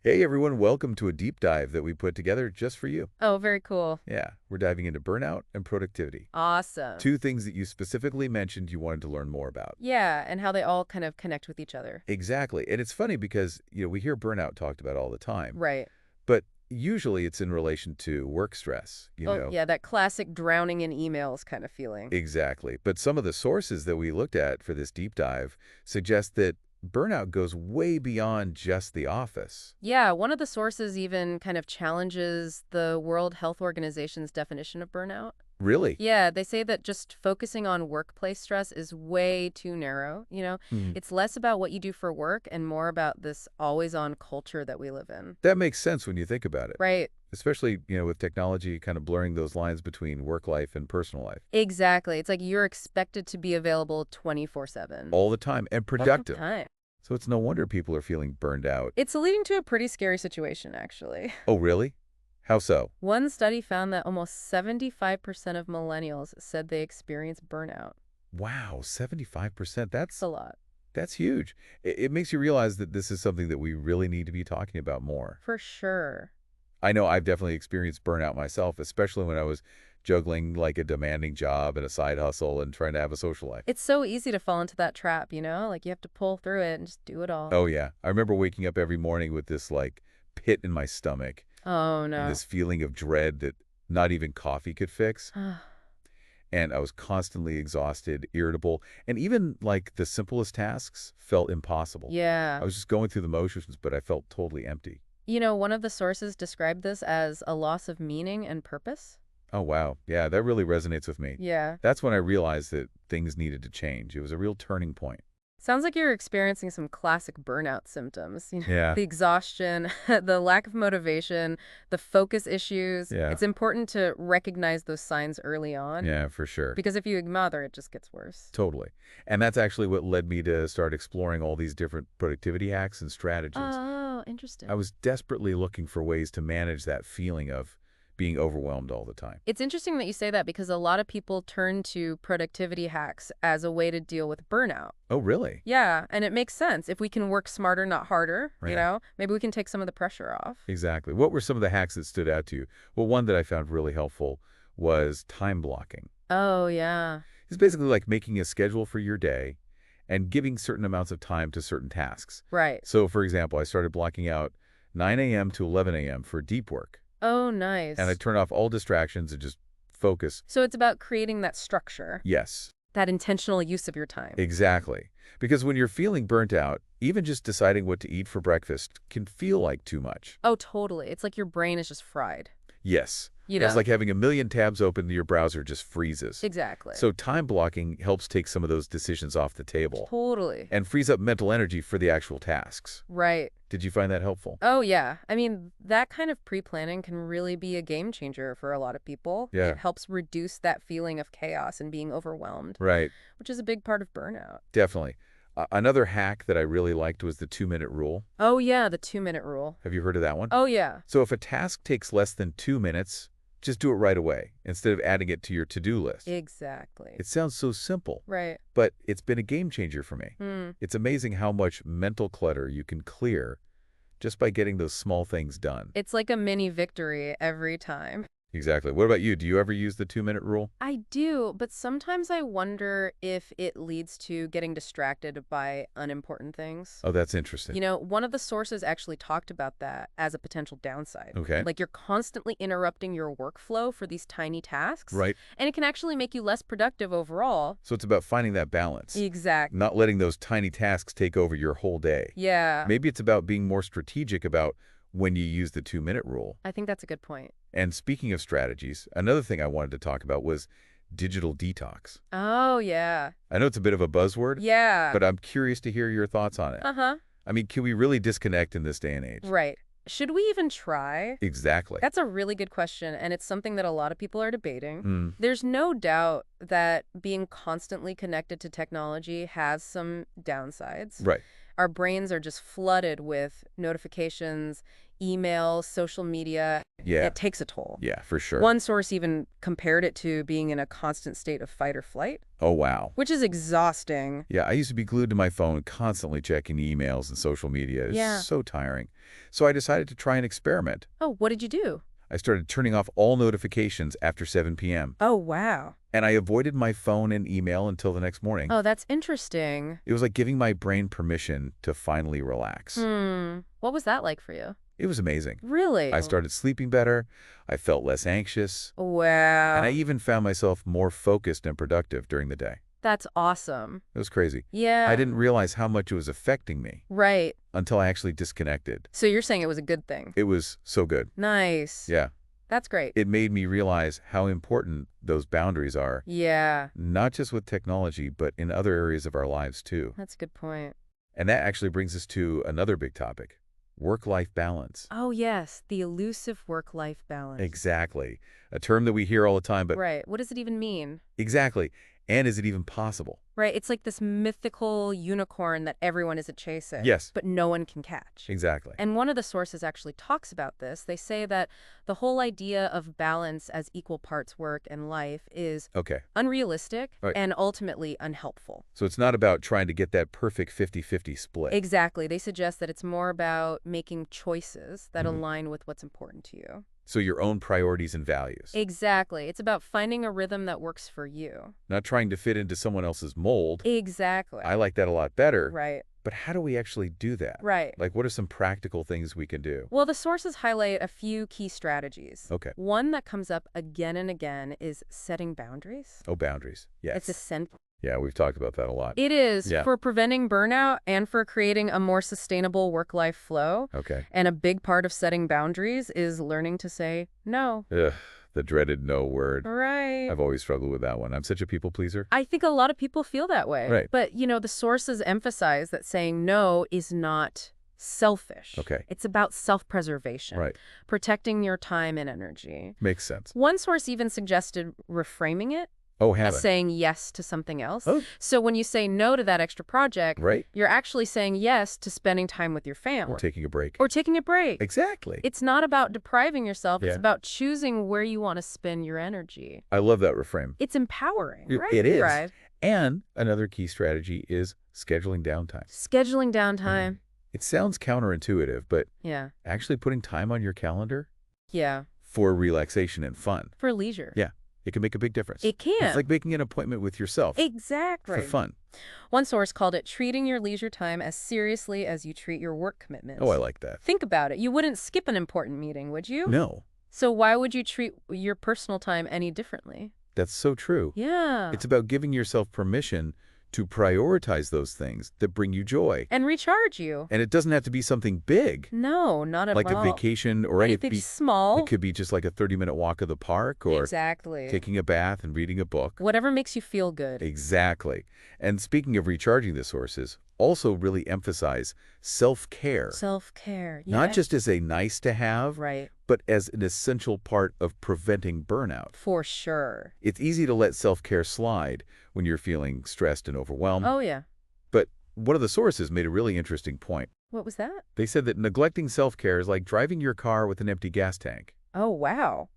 Hey everyone, welcome to a deep dive that we put together just for you. Oh, very cool. Yeah, we're diving into burnout and productivity. Awesome. Two things that you specifically mentioned you wanted to learn more about. Yeah, and how they all kind of connect with each other. Exactly. And it's funny because, we hear burnout talked about all the time, Right. but usually it's in relation to work stress. Oh, yeah, that classic drowning in emails kind of feeling. Exactly. But some of the sources that we looked at for this deep dive suggest that burnout goes way beyond just the office. Yeah, one of the sources even kind of challenges the World Health Organization's definition of burnout. Really? Yeah, they say that just focusing on workplace stress is way too narrow. Hmm. It's less about what you do for work and more about this always-on culture that we live in. That makes sense when you think about it. Right. Especially, with technology kind of blurring those lines between work life and personal life Exactly. It's like you're expected to be available 24/7. all the time and All the productive. time. So it's no wonder people are feeling burned out. It's leading to a pretty scary situation, actually. Oh, really? How so? One study found that almost 75% of millennials said they experience burnout. Wow, 75%. It's a lot. That's huge. It makes you realize that this is something that we really need to be talking about more. For sure. I know I've definitely experienced burnout myself, especially when I was juggling like a demanding job and a side hustle and trying to have a social life. It's so easy to fall into that trap? Like you have to pull through it and just do it all. Oh yeah, I remember waking up every morning with this like pit in my stomach Oh, and no. this feeling of dread that not even coffee could fix. And I was constantly exhausted, irritable, and even like the simplest tasks felt impossible. I Yeah. was just going through the motions, but I felt totally empty. One of the sources described this as a loss of meaning and purpose. Oh, wow. Yeah, that really resonates with me. Yeah. That's when I realized that things needed to change. It was a real turning point. Sounds like you're experiencing some classic burnout symptoms. Yeah, The exhaustion, the lack of motivation, the focus issues. yeah, It's important to recognize those signs early on yeah, for sure. because if you ignore it just gets worse. Totally. And that's actually what led me to start exploring all these different productivity hacks and strategies. Oh, I interesting. was desperately looking for ways to manage that feeling of being overwhelmed all the time. It's interesting that you say that because a lot of people turn to productivity hacks as a way to deal with burnout. Oh, really? Yeah, and it makes sense. If we can work smarter, not harder, Yeah. maybe we can take some of the pressure off. Exactly. What were some of the hacks that stood out to you? Well, one that I found really helpful was time blocking. Oh, yeah. It's basically like making a schedule for your day and giving certain amounts of time to certain tasks. Right. So, for example, I started blocking out 9 a.m. to 11 a.m. for deep work, Oh, and I nice. turn off all distractions and just focus. So it's about creating that structure, Yes, that intentional use of your time. exactly. Because when you're feeling burnt out, even just deciding what to eat for breakfast can feel like too much. Oh, totally. It's like your brain is just fried. Yes. You It's know? like having a million tabs open and your browser just freezes. Exactly. So time blocking helps take some of those decisions off the table Totally. and frees up mental energy for the actual tasks. Right. Did you find that helpful? Oh, yeah. I mean, that kind of pre-planning can really be a game changer for a lot of people. Yeah. It helps reduce that feeling of chaos and being overwhelmed, Right. which is a big part of burnout. Definitely. Another hack that I really liked was the 2-minute rule. Oh, yeah, the 2-minute rule. Have you heard of that one? Oh, yeah. So if a task takes less than 2 minutes, just do it right away instead of adding it to your to-do list. Exactly. It sounds so simple, Right. but it's been a game changer for me. Hmm. It's amazing how much mental clutter you can clear just by getting those small things done. It's like a mini victory every time. Exactly. What about you? Do you ever use the 2-minute rule? I do, but sometimes I wonder if it leads to getting distracted by unimportant things. Oh, that's interesting. One of the sources actually talked about that as a potential downside. Okay. Like you're constantly interrupting your workflow for these tiny tasks, Right. and it can actually make you less productive overall. So it's about finding that balance, Exactly. not letting those tiny tasks take over your whole day. Yeah, Maybe it's about being more strategic about when you use the 2-minute rule. I think that's a good point. And speaking of strategies, another thing I wanted to talk about was digital detox. Oh, yeah. I know it's a bit of a buzzword, Yeah. but I'm curious to hear your thoughts on it. Uh-huh. I mean, can we really disconnect in this day and age? Right. Should we even try? Exactly. That's a really good question, and it's something that a lot of people are debating. Hmm. There's no doubt that being constantly connected to technology has some downsides. Right. our brains are just flooded with notifications, emails, social media. Yeah. It takes a toll. Yeah, for sure. One source even compared it to being in a constant state of fight or flight, Oh, wow. which is exhausting. Yeah, I used to be glued to my phone, constantly checking emails and social media. It's Yeah. so tiring. So I decided to try an experiment. Oh, what did you do? I started turning off all notifications after 7 p.m. Oh, wow. And I avoided my phone and email until the next morning. Oh, that's interesting. It was like giving my brain permission to finally relax. What was that like for you? It was amazing. Really? I started sleeping better. I felt less anxious. Wow. And I even found myself more focused and productive during the day. That's awesome. It was crazy. Yeah. I didn't realize how much it was affecting me Right. until I actually disconnected. So you're saying it was a good thing? It was so good. Nice. Yeah. That's great. It made me realize how important those boundaries are, Yeah. not just with technology, but in other areas of our lives too. That's a good point. And that actually brings us to another big topic, work-life balance. Oh, yes. The elusive work-life balance. Exactly. A term that we hear all the time, but Right. What does it even mean? exactly. And is it even possible? Right. It's like this mythical unicorn that everyone is chasing. Yes. But no one can catch. Exactly. And one of the sources actually talks about this. They say that the whole idea of balance as equal parts work and life is Okay. unrealistic Right. and ultimately unhelpful. So it's not about trying to get that perfect 50-50 split. Exactly. They suggest that it's more about making choices that Mhm. align with what's important to you. So your own priorities and values. Exactly. It's about finding a rhythm that works for you. Not trying to fit into someone else's mold. Exactly. I like that a lot better. Right. But how do we actually do that? Right. Like, what are some practical things we can do? Well, the sources highlight a few key strategies. Okay. One that comes up again and again is setting boundaries. Oh, boundaries. Yes. It's essential. Yeah, we've talked about that a lot. It is Yeah. for preventing burnout and for creating a more sustainable work-life flow. Okay. And a big part of setting boundaries is learning to say no. Ugh, the dreaded no word. Right. I've always struggled with that one. I'm such a people pleaser. I think a lot of people feel that way. Right. But, the sources emphasize that saying no is not selfish. Okay. It's about self-preservation. Right. Protecting your time and energy. Makes sense. One source even suggested reframing it Oh, have as it. saying yes to something else. Oh. So when you say no to that extra project, Right. you're actually saying yes to spending time with your family. Or taking a break. Or taking a break. Exactly. It's not about depriving yourself. It's Yeah. about choosing where you want to spend your energy. I love that reframe. It's empowering, right? It is. Right. And another key strategy is scheduling downtime. Scheduling downtime. It sounds counterintuitive, but Yeah. actually putting time on your calendar Yeah. for relaxation and fun, For leisure. yeah, it can make a big difference. It can. It's like making an appointment with yourself Exactly. for fun. One source called it treating your leisure time as seriously as you treat your work commitments. Oh, I like that. Think about it. You wouldn't skip an important meeting, would you? No, So why would you treat your personal time any differently? that's so true. Yeah. It's about giving yourself permission to prioritize those things that bring you joy. And recharge you. And it doesn't have to be something big, No, not at like all. a vacation or Anything small. It could be just like a 30-minute walk of the park or Exactly. taking a bath and reading a book. Whatever makes you feel good. Exactly. And speaking of recharging the sources, also really emphasize self-care. Self-care. Not Yes. just as a nice to have, Right. but as an essential part of preventing burnout. For sure. It's easy to let self-care slide when you're feeling stressed and overwhelmed. Oh, yeah. But one of the sources made a really interesting point. What was that? They said that neglecting self-care is like driving your car with an empty gas tank. Oh, wow.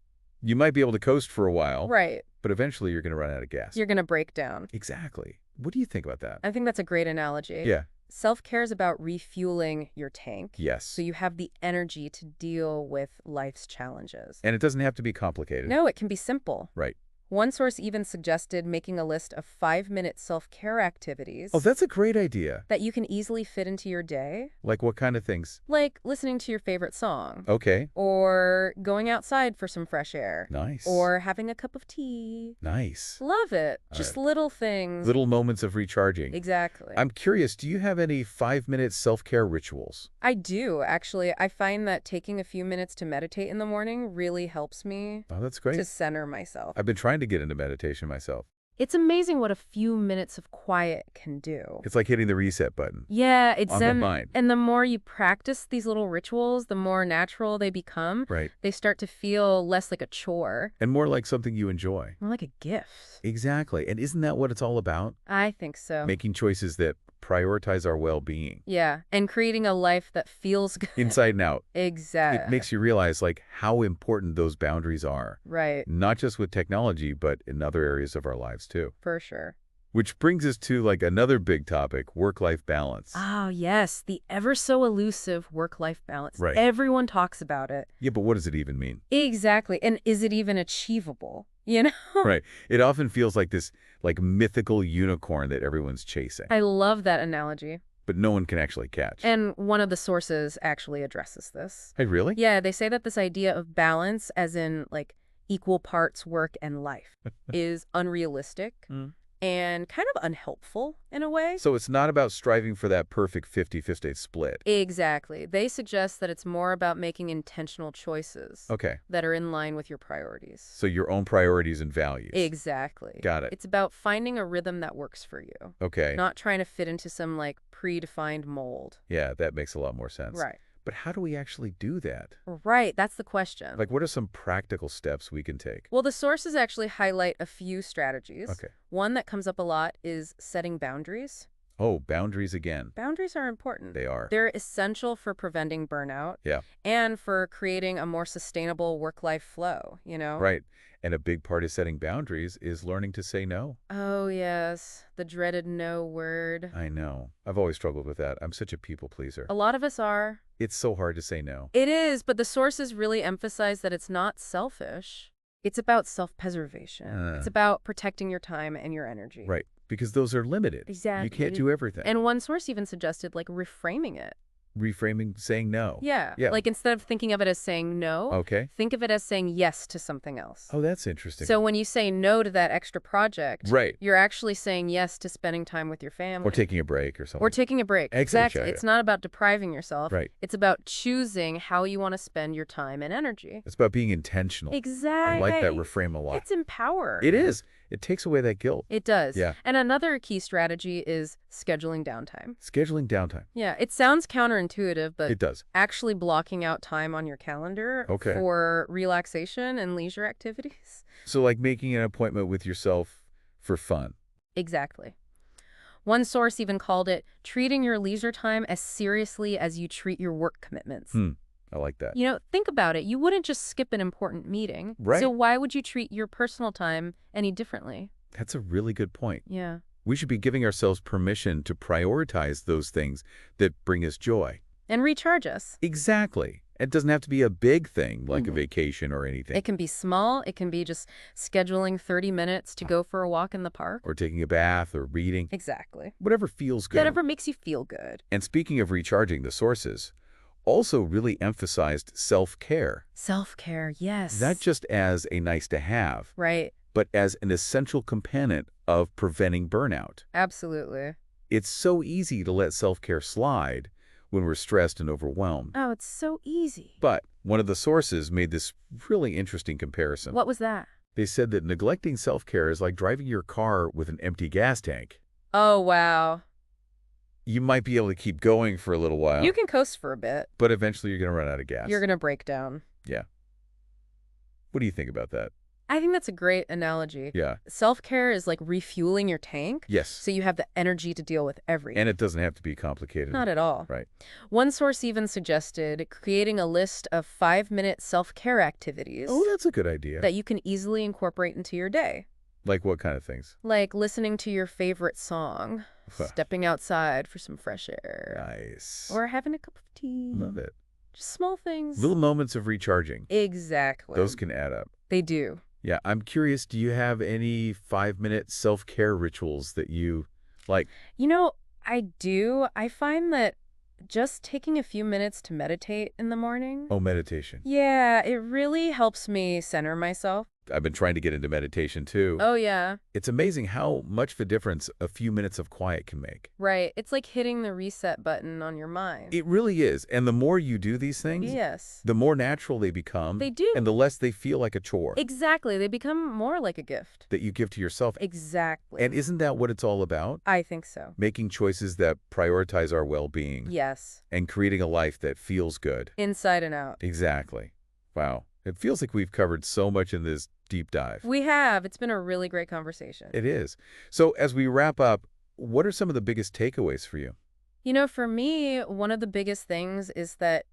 You might be able to coast for a while, Right. but eventually you're going to run out of gas. You're going to break down. Exactly. What do you think about that? I think that's a great analogy. Yeah. Self-care is about refueling your tank. Yes. So you have the energy to deal with life's challenges. And it doesn't have to be complicated. No, it can be simple. Right. One source even suggested making a list of 5-minute self-care activities Oh, that's a great idea. that you can easily fit into your day, Like what kind of things? like listening to your favorite song, Okay. or going outside for some fresh air, Nice. or having a cup of tea. Nice. Love it. All Just right. little things. Little moments of recharging. Exactly. I'm curious, do you have any 5-minute self-care rituals? I do, actually. I find that taking a few minutes to meditate in the morning really helps me Oh, that's great. to center myself. I've been trying to get into meditation myself. It's amazing what a few minutes of quiet can do. It's like hitting the reset button Yeah, it's on the mind. and the more you practice these little rituals, the more natural they become. Right. They start to feel less like a chore, And more like something you enjoy. more like a gift. Exactly. And isn't that what it's all about? I think so. Making choices that prioritize our well-being. Yeah, and creating a life that feels good. Inside and out. It Exactly. makes you realize, like, how important those boundaries are. Right, Not just with technology, but in other areas of our lives, too. for sure. Which brings us to, like, another big topic, work-life balance. Oh, yes, the ever so elusive work-life balance. Right. Everyone talks about it. Yeah, but what does it even mean? Exactly. And is it even achievable? You know? Right. It often feels like this, like, mythical unicorn that everyone's chasing, I love that analogy. but no one can actually catch. And one of the sources actually addresses this. Hey, really? Yeah, they say that this idea of balance, as in like equal parts work and life, is unrealistic Mm. and kind of unhelpful in a way. So it's not about striving for that perfect 50-50 split. Exactly. They suggest that it's more about making intentional choices Okay. that are in line with your priorities. So your own priorities and values. Exactly. Got it. It's about finding a rhythm that works for you, Okay. not trying to fit into some like predefined mold. Yeah, that makes a lot more sense. Right. But how do we actually do that? Right, that's the question. Like, what are some practical steps we can take? Well, the sources actually highlight a few strategies. Okay. One that comes up a lot is setting boundaries. Oh, boundaries again. Boundaries are important. They are. They're essential for preventing burnout Yeah. and for creating a more sustainable work-life flow, Right. And a big part of setting boundaries is learning to say no. Oh, yes, the dreaded no word. I know. I've always struggled with that. I'm such a people pleaser. A lot of us are. It's so hard to say no. It is, but the sources really emphasize that it's not selfish. It's about self-preservation. It's about protecting your time and your energy. Right. Because those are limited. Exactly. You can't do everything. And one source even suggested, like, reframing it. Reframing saying no. Yeah. Yeah. Like, instead of thinking of it as saying no, Okay. think of it as saying yes to something else. Oh, that's interesting. So when you say no to that extra project, Right. you're actually saying yes to spending time with your family. Or taking a break or something. Or taking a break. Exactly. It's not about depriving yourself. Right. It's about choosing how you want to spend your time and energy. It's about being intentional. Exactly. I like that reframe a lot. It's empowering. It is. It takes away that guilt. It does. Yeah. And another key strategy is scheduling downtime. Scheduling downtime. Yeah, it sounds counterintuitive, but It does. actually blocking out time on your calendar Okay. for relaxation and leisure activities. So like making an appointment with yourself for fun. Exactly. One source even called it treating your leisure time as seriously as you treat your work commitments. I like that. Think about it. You wouldn't just skip an important meeting. Right. So why would you treat your personal time any differently? That's a really good point. Yeah. We should be giving ourselves permission to prioritize those things that bring us joy. And recharge us. Exactly. It doesn't have to be a big thing like a vacation or anything. It can be small. It can be just scheduling 30 minutes to go for a walk in the park. Or taking a bath or reading. Exactly. Whatever feels good. Whatever makes you feel good. And speaking of recharging, the sources also really emphasized self-care. Self-care, yes. Not just as a nice to have, Right. but as an essential component of preventing burnout. Absolutely. It's so easy to let self-care slide when we're stressed and overwhelmed. Oh, it's so easy. But one of the sources made this really interesting comparison. What was that? They said that neglecting self-care is like driving your car with an empty gas tank. Oh, wow. You might be able to keep going for a little while, You can coast for a bit. but eventually you're going to run out of gas. You're going to break down. Yeah. What do you think about that? I think that's a great analogy. Yeah. Self-care is like refueling your tank. Yes. So you have the energy to deal with everything. And it doesn't have to be complicated. Not at all. Right. One source even suggested creating a list of 5-minute self-care activities Oh, that's a good idea. that you can easily incorporate into your day. Like what kind of things? Like listening to your favorite song, stepping outside for some fresh air, Nice. or having a cup of tea. Love it. Just small things. Little moments of recharging. Exactly. Those can add up. They do. Yeah, I'm curious, do you have any 5-minute self-care rituals that you like? I do. I find that just taking a few minutes to meditate in the morning. Oh, meditation. Yeah, it really helps me center myself. I've been trying to get into meditation too. Oh, yeah. It's amazing how much of a difference a few minutes of quiet can make. Right. It's like hitting the reset button on your mind. It really is. And the more you do these things, Yes. the more natural they become. They do. And the less they feel like a chore Exactly. They become more like a gift. that you give to yourself. Exactly. And isn't that what it's all about? I think so. Making choices that prioritize our well-being. Yes. And creating a life that feels good. Inside and out. Exactly. Wow. It feels like we've covered so much in this deep dive. We have. It's been a really great conversation. It is. So as we wrap up, What are some of the biggest takeaways for you? For me, one of the biggest things is that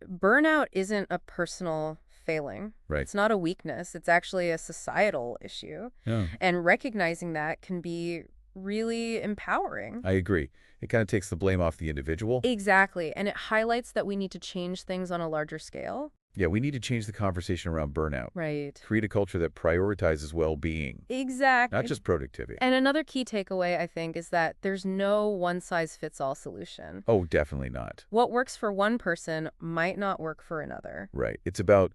burnout isn't a personal failing. Right. It's not a weakness. It's actually a societal issue. Yeah, And recognizing that can be really empowering. I agree. It kind of takes the blame off the individual. Exactly. And it highlights that we need to change things on a larger scale. Yeah, we need to change the conversation around burnout. Right. Create a culture that prioritizes well-being, not Exactly. just productivity. And another key takeaway, I think, is that there's no one-size-fits-all solution. Oh, definitely not. What works for one person might not work for another. Right. It's about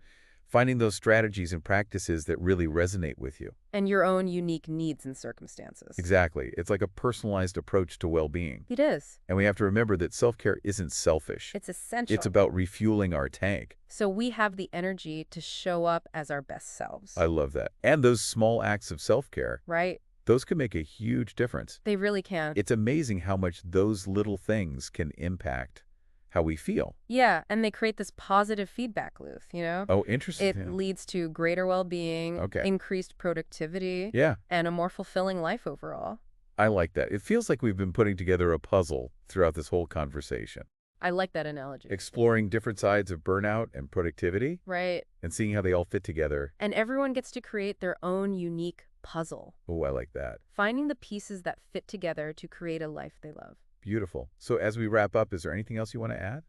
finding those strategies and practices that really resonate with you. And your own unique needs and circumstances. Exactly. It's like a personalized approach to well-being. It is. And we have to remember that self-care isn't selfish. It's essential. It's about refueling our tank. So we have the energy to show up as our best selves. I love that. And those small acts of self-care, Right? those can make a huge difference. They really can. It's amazing how much those little things can impact how we feel. Yeah, and they create this positive feedback loop. Oh, interesting. It leads to greater well-being, Okay. increased productivity, Yeah, and a more fulfilling life overall. I like that. It feels like we've been putting together a puzzle throughout this whole conversation, I like that analogy. exploring different sides of burnout and productivity Right. and seeing how they all fit together. And everyone gets to create their own unique puzzle, Oh, I like that. finding the pieces that fit together to create a life they love. Beautiful. So as we wrap up, is there anything else you want to add?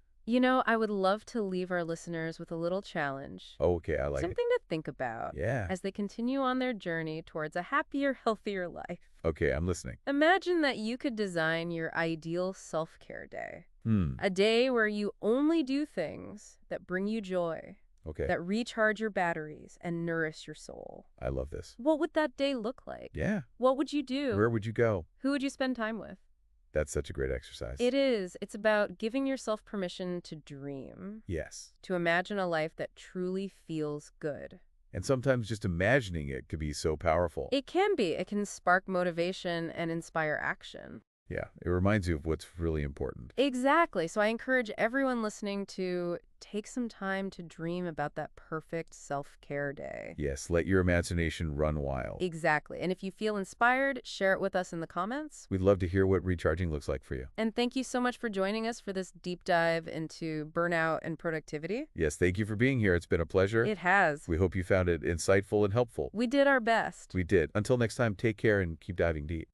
I would love to leave our listeners with a little challenge. Oh, okay, I like Something to think about it. Yeah. as they continue on their journey towards a happier, healthier life. Okay, I'm listening. Imagine that you could design your ideal self-care day. Hmm. A day where you only do things that bring you joy, Okay, that recharge your batteries and nourish your soul. I love this. What would that day look like? Yeah. What would you do? Where would you go? Who would you spend time with? That's such a great exercise. It is. It's about giving yourself permission to dream, Yes. to imagine a life that truly feels good. And sometimes just imagining it could be so powerful. It can be. It can spark motivation and inspire action. Yeah, it reminds you of what's really important. Exactly. So I encourage everyone listening to take some time to dream about that perfect self-care day. Yes, let your imagination run wild. Exactly. And if you feel inspired, share it with us in the comments. We'd love to hear what recharging looks like for you. And thank you so much for joining us for this deep dive into burnout and productivity. Yes, thank you for being here. It's been a pleasure. It has. We hope you found it insightful and helpful. We did our best. We did. Until next time, take care and keep diving deep.